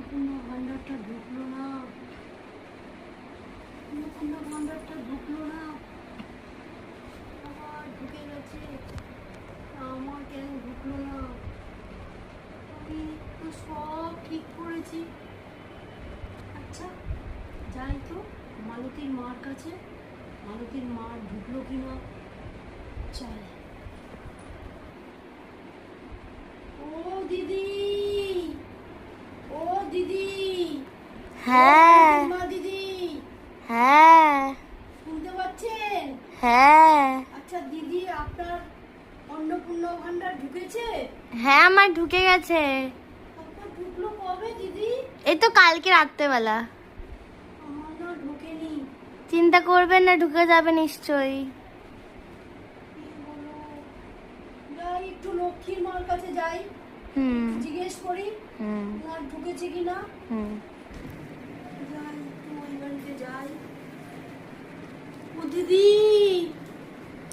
অন্নপূর্ণা ভান্ডারটা ঢুকলো না, অন্নপূর্ণা ভান্ডারটা ঢুকলো না, আবার ঢুকে গেছে, আমার কেন ঢুকলো না? আমি তো সব ঠিক করেছি। আচ্ছা যাই তো মালতীর মার কাছে, মালতীর মার ঢুকলো কিনা। চল। ও দিদি, ও দিদি। হ্যাঁ মা দিদি হ্যাঁ শুনতে পাচ্ছেন? হ্যাঁ আচ্ছা দিদি, আপনার অন্নপূর্ণা ভান্ডার ঢুকেছে? হ্যাঁ আমার ঢুকে গেছে। আপনার ঢুকলো কবে দিদি? এই তো কালকে রাত্রেবেলা। আমার না ঢোকেনি। চিন্তা করবেন না, ঢুকে যাবে নিশ্চয়ই। কি বলো? যাই একটু লক্ষ্মীর মার কাছে যাই, হুম জিজ্ঞেস করি হুম ওনার ঢুকেছে কিনা। হুম যাই একটু ওই বাড়িতে যাই। ও দিদি,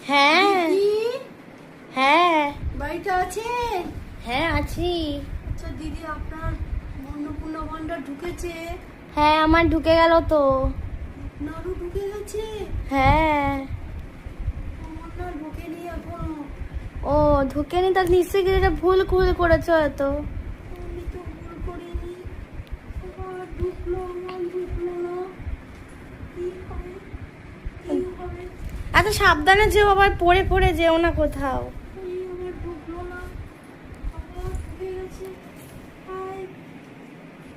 হ্যাঁ দিদি হ্যাঁ বাড়িতে আছেন? হ্যাঁ আছি। আচ্ছা দিদি, আপনার অন্নপূর্ণা ভান্ডার ঢুকেছে? হ্যাঁ আমার ঢুকে গেল তো। আপনারও ঢুকে গেছে? হ্যাঁ। আমার না ঢোকেনি এখনো। ও ঢুকেনি, তার নিশ্চয়ই কিছু একটা ভুল করেছো হয়তো। আমি তো ভুল করিনি, আবার ঢুকলো, আমার ঢুকলো না। কি হবে, কি হবে? এত সাবধানে যেও, আবার পড়ে পড়ে যেও না কোথাও। এই আমার ঢুকলো না, আবার ঢুকে গেছে। আই,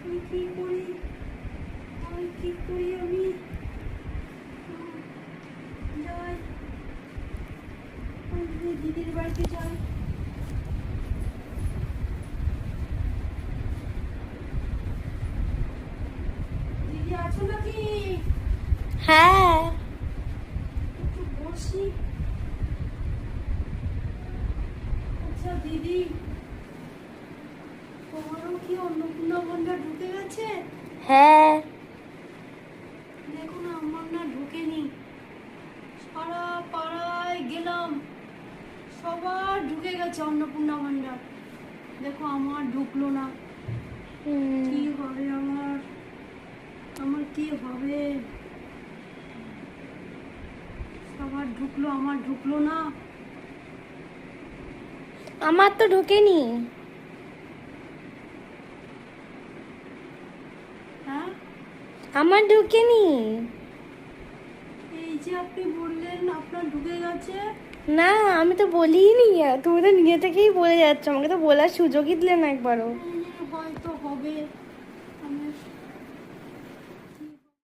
আমি কি করি, আমি কি করি? আমি যাই, আমি দিদির বাড়িতে যাই। দিদি আছো নাকি? হ্যাঁ একটু বসি। আচ্ছা দিদি, তোমারও কি অন্নপূর্ণা ভান্ডার ঢুকে গেছে? হ্যাঁ দেখো না, আমার না ঢুকেনি। সারা পাড়ায় গেলাম, সবার ঢুকে গেছে অন্নপূর্ণা ভান্ডার, দেখো আমার ঢুকলো না। কি হবে আমার, আমার কি হবে? সবার ঢুকলো, আমার ঢুকলো না। আমার তো ঢোকেনি। হ্যাঁ, আমার ঢোকেনি। এই যে আপনি বললেন আপনার ঢুকে গেছে। না আমি তো বলিনি, তুমি তো নিজে থেকেই বলে যাচ্ছ, আমাকে তো বলার সুযোগই দিলে না একবারও। হয়তো হবে।